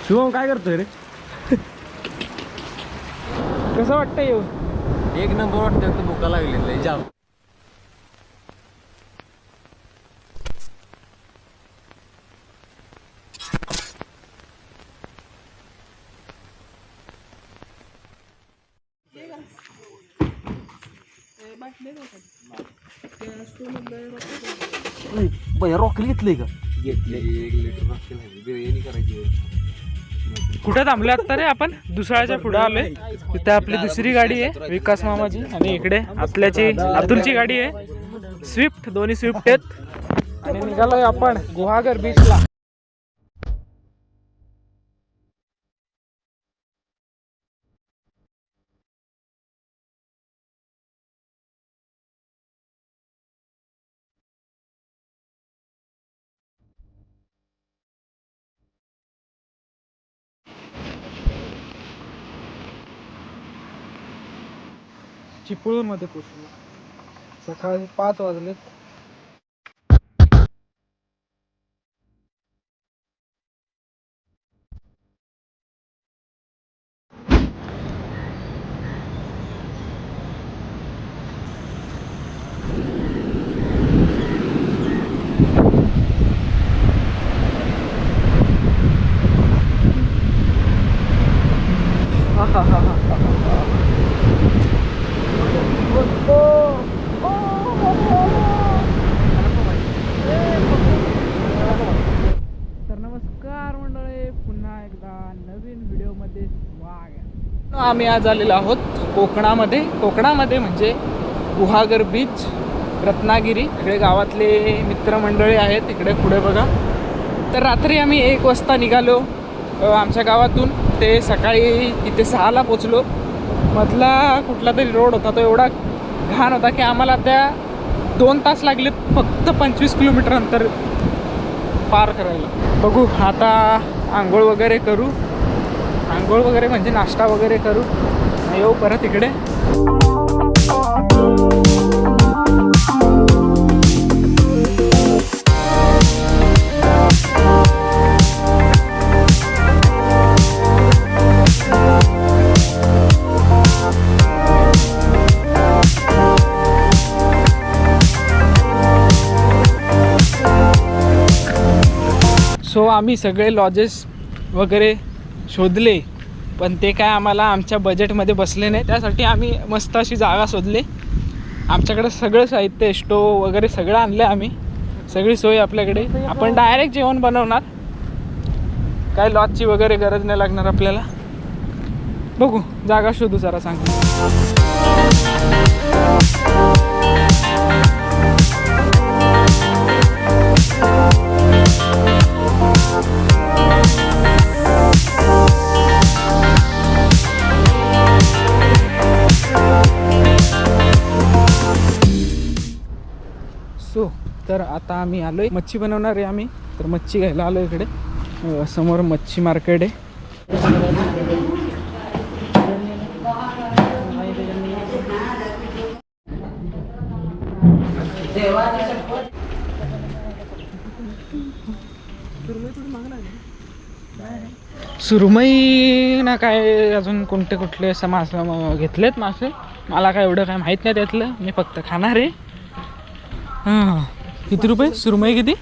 शुभम काय करतोय रे? कसं वाटतं येऊ? एक नंबर वाटतं. तर भुका लागलेलं जाम. रॉकेल घेतलंय का? घेतले 1 लिटर रॉकेल आहे. बिर्याणी करायची. कुठे थांबले आता रे आपण? दुसऱ्याच्या पुढे आलोय. तिथे आपली दुसरी गाडी आहे विकास मामाची आणि इकडे आपल्याची अतुलची गाडी आहे स्विफ्ट. दोन्ही स्विफ्ट आहेत आणि निघालोय आपण गुहागर बीचला. चिपळूण मध्ये पोहोचलो. सकाळी 5 वाजलेत. तर नमस्कार मंडळी, पुन्हा एकदा नवीन व्हिडिओमध्ये स्वागत. आम्ही आज आलेलो आहोत कोकणामध्ये म्हणजे गुहागर बीच, रत्नागिरी. इकडे गावातले मित्रमंडळी आहेत. इकडे पुढे बघा. तर रात्री आम्ही 1 वाजता निघालो आमच्या गावातून. ते सकाळी इथे 6ला पोचलो. मधला कुठला तरी रोड होता तो एवढा घाण होता की आम्हाला त्या 2 तास लागले फक्त 25 किलोमीटर अंतर पार करायला. बघू आता आंघोळ वगैरे करू. आंघोळ वगैरे म्हणजे नाश्ता वगैरे करू. येऊ परत इकडे. सो आम्ही सगळे लॉजेस वगैरे शोधले पण ते काय आम्हाला आमच्या बजेटमध्ये बसले नाही. त्यासाठी आम्ही मस्त अशी जागा शोधली. आमच्याकडे सगळं साहित्य, स्टोव वगैरे सगळं आणलं आम्ही. सगळी सोय आपल्याकडे. आपण डायरेक्ट जेवण बनवणार. काय लॉजची वगैरे गरज नाही लागणार आपल्याला. बघू जागा शोधू जरा सांग. तर आता आम्ही आलोय. मच्छी बनवणार आहे आम्ही. तर मच्छी घ्यायला आलो इकडे. समोर मच्छी मार्केट आहे. सुरमई ना काय अजून कुठले असं मासे घेतलेत मासे. मला काय एवढं काय माहीत नाही त्यातलं. मी फक्त खाणार आहे. हां किती रुपये सुरमई? किती?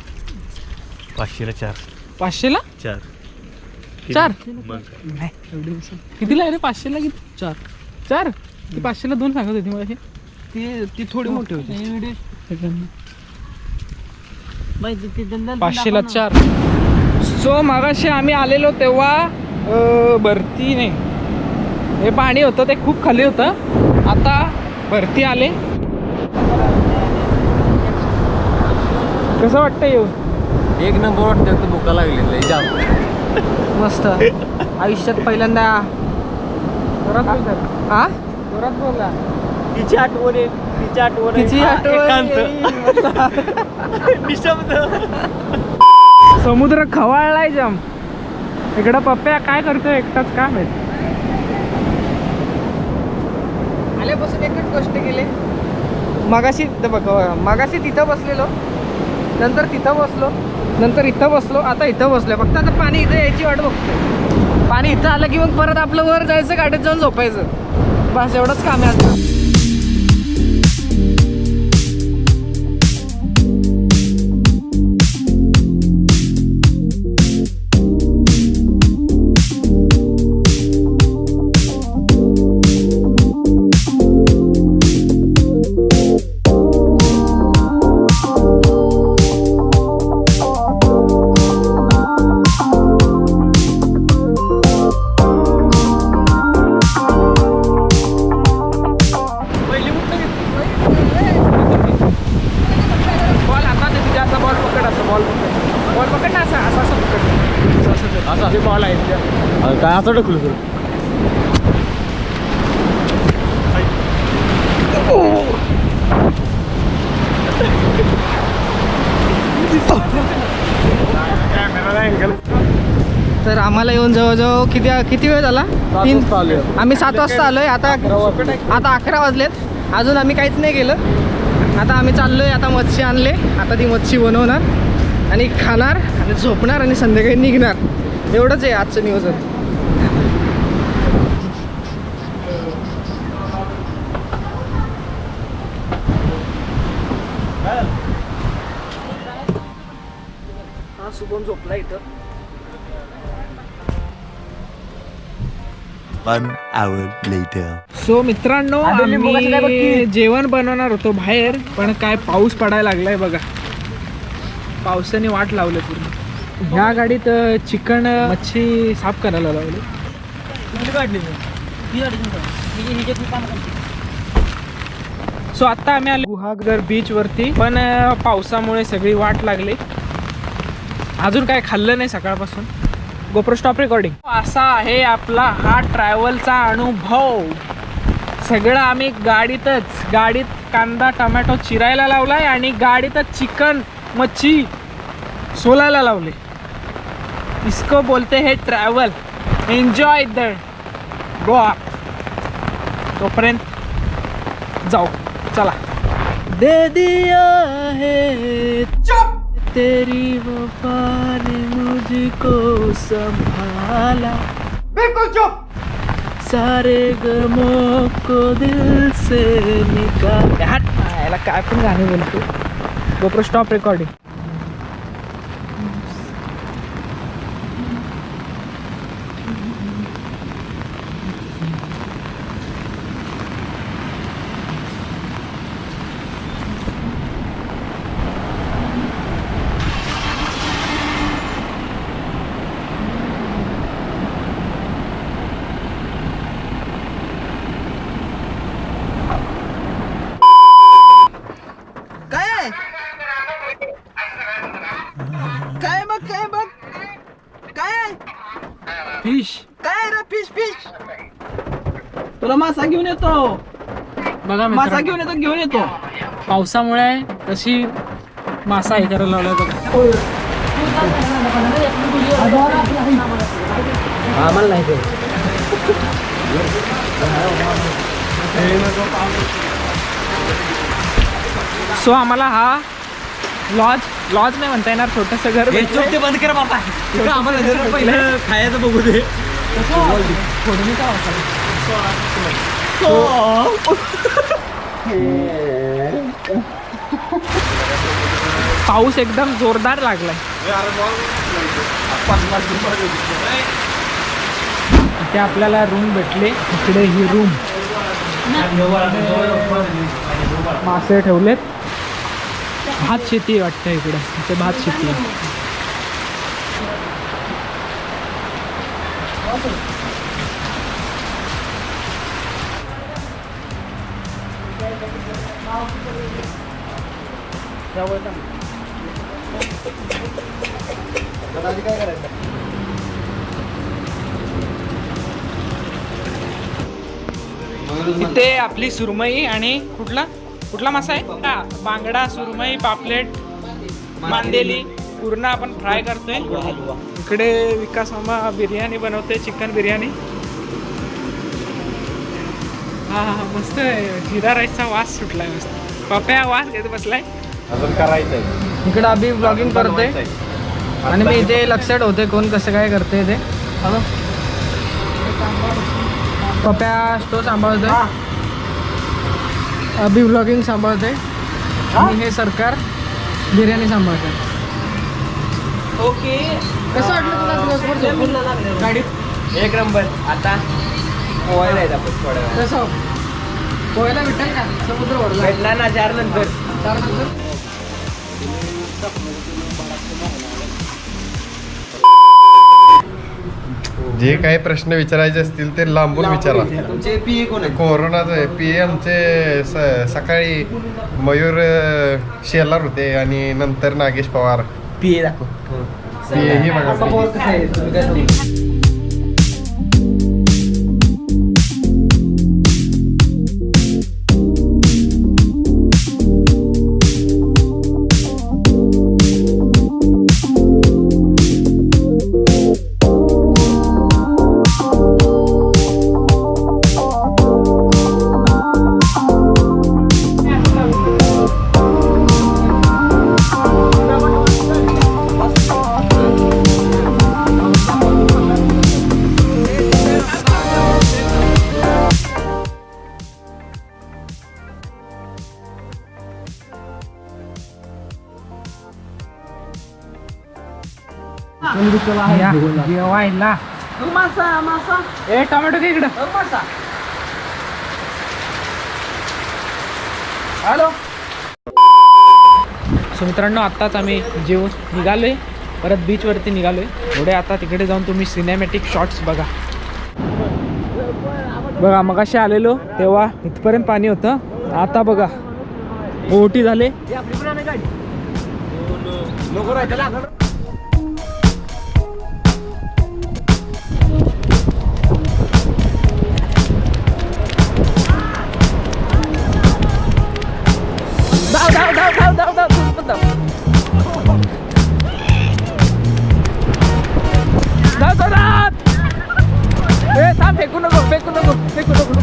500ला 4. 500ला 4? 4 नाही एवढी. कितीला आहे रे 500ला? किती? 4 ती 500ला 2 सांगत होती मला. ती थोडी मोठी होती. 500ला 4. सो मागाशी आम्ही आलेलो तेव्हा भरती नाही, हे पाणी होतं ते खूप खाली होतं. आता भरती आले. कसं वाटतं येऊ? 1 नंबर वाटतं. तर भुका लागलेलं जाम. मस्त. आयुष्यात पहिल्यांदा जोरात बोला. तिची आठवण आहे. तिची आठवण निशब्द. समुद्र खवाळलाय जाम. इकडं पप्प्या काय करतोय एकटाच का माहित. आल्यापासून एकच गोष्ट केली. मगाशी तिथं बसलेलो, नंतर तिथं बसलो, नंतर इथं बसलो, आता इथं बसलो. फक्त आता पाणी इथं यायची वाट बघतो. पाणी इथं आलं की मग परत आपलं वर जायचं, गाडीत जाऊन झोपायचं. बस एवढंच काम आहे आता. बॉल आहे काय असं ढकलू सर. तर आम्हाला येऊन जवळजवळ किती वेळ झाला? 3. आम्ही 7 वाजता आलोय. आता 11 वाजलेत. अजून आम्ही काहीच नाही केलं. आता आम्ही चाललोय. आता मच्छी आणले. आता ती मच्छी बनवणार आणि खाणार आणि झोपणार आणि संध्याकाळी निघणार. एवढंच आहे आजचं नियोजन. हा शुभम झोपला इथं. 1 hour later. सो मित्रांनो, आम्ही जेवण बनवणार होतो बाहेर, पण काय पाऊस पडायला लागलाय बघा. पावसाने वाट लावले पूर्ण. ह्या गाडीत चिकन मच्छी साफ करायला लावली. सो आता आम्ही आलो गुहागर बीच वरती, पण पावसामुळे सगळी वाट लागली. अजून काय खाल्लं नाही सकाळपासून. GoPro stop recording. असा आहे आपला हा ट्रॅव्हलचा अनुभव. सगळं आम्ही गाडीत कांदा टमॅटो चिरायला लावलाय आणि गाडीतच चिकन मच्छी सोलायला लावले. इसको बोलते हैं travel. Enjoy the go up. तोपर्यंत जाऊ. चला. दे दिया है तेरी वफा ने मुझको संभाला. बिल्कुल चुप. सारे गमों को दिल से निकाल. याला काय पण गाणे बोलतो. GoPro stop recording. फिश. काय रे? फिश. तुला मासा घेऊन येतो. बघा मासा घेऊन येतो. पावसामुळे तशी मासा हे करायला लावलाय बघा. आम्हाला नाही ते. सो आम्हाला हा लॉज नाही म्हणता येणार, छोटंसं घर ते बंद कर बाबा. आम्हाला पहिलं खायचं बघू दे. पाऊस एकदम जोरदार लागलाय. इथे आपल्याला रूम भेटले. इकडे ही रूम. मासे ठेवलेत. भात शेती वाटतं इकडे. इथे भात शेती आहे. इथे आपली सुरमई आणि कुठला मासा आहे? बांगडा, सुरमई, पापलेट, मांदेली पूर्ण आपण फ्राय करतोय. इकडे विकास मामा बिर्याणी बनवते, चिकन बिर्याणी. हा मस्त आहे. जिरा राईसचा वास सुटलाय मस्त. पप्या वास घेत बसलाय. अजून करायचंय. इकडे अभि ब्लॉगिंग करतोय. आणि मी इथे लक्षात ठेवते कोण कसं काय करते ते. पप्या स्टो सांभाळतोय, अभि व्लॉगिंग सांभाळते आणि हे सरकार बिर्याणी सांभाळते. ओके. कसं वाटलं तुला दिवसभर झोपून गाडीत? एक नंबर. आता पोहायला येत आपण थोड्या वेळात. कसं पोहायला भेटेल का? समुद्र भरला भेटला ना 4 नंतर. 4 नंतर. जे काही प्रश्न विचारायचे असतील ते लांबून विचारा. तुमचे पीए कोण आहे? कोरोनाचे पीए आमचे सकाळी मयूर शेलार होते आणि नंतर नागेश पवार. पीए दाखव. पीए ही बघा. कसं आहे? तुम्ही काय सांगू? या, जेवायला. ए टोमॅटो घे इकडं. हॅलो. सो मित्रांनो, आत्ताच आम्ही जेवून निघालोय, परत बीचवरती निघालोय. पुढे आता तिकडे जाऊन तुम्ही सिनेमॅटिक शॉट्स बघा. बघा मगाशी आलेलो तेव्हा इथपर्यंत पाणी होतं, आता बघा ओटी झाले. फेकू नको, फेकू नको, फेकू नको.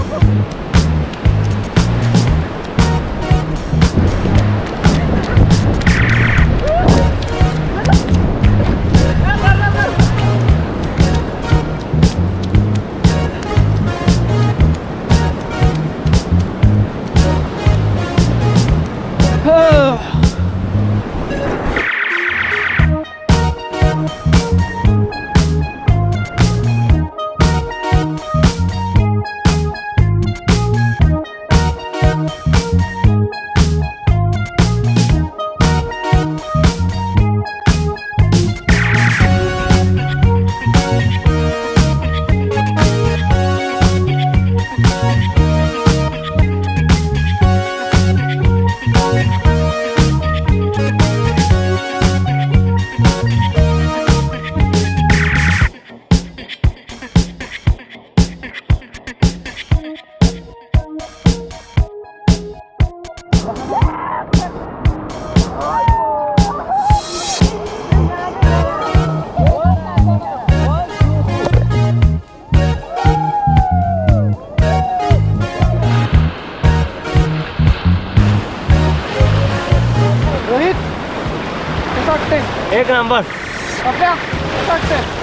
एक नंबर.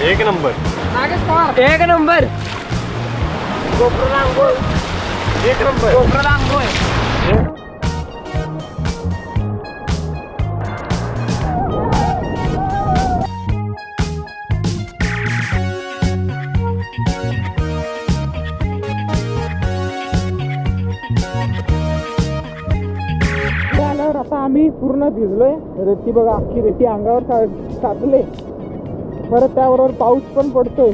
एक नंबर. नागेश पवार एक नंबर. एक नंबर. आता आम्ही पूर्ण भिजलोय. रेती बघा, अख्खी रेती अंगावर साचले. परत त्याबरोबर पाऊस पण पडतोय.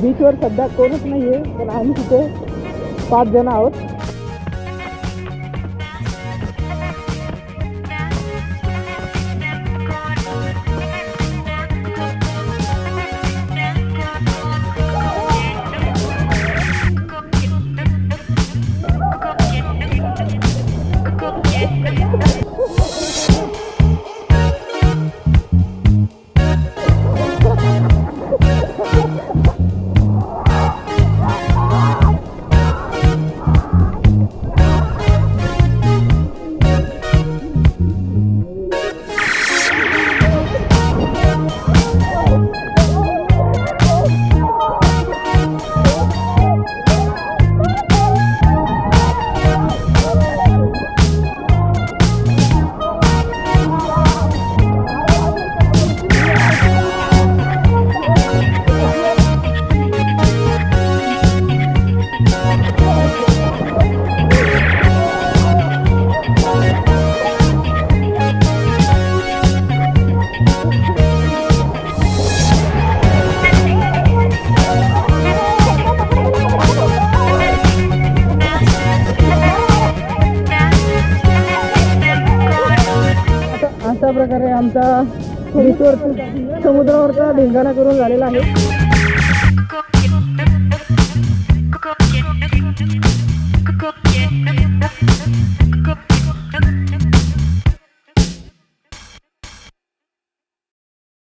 बीचवर सध्या कोणच नाहीये, पण आम्ही तिथे 5 जण आहोत. प्रकारे आमचा बीचवरचा समुद्रावरचा धिंगाणा करून झालेला आहे.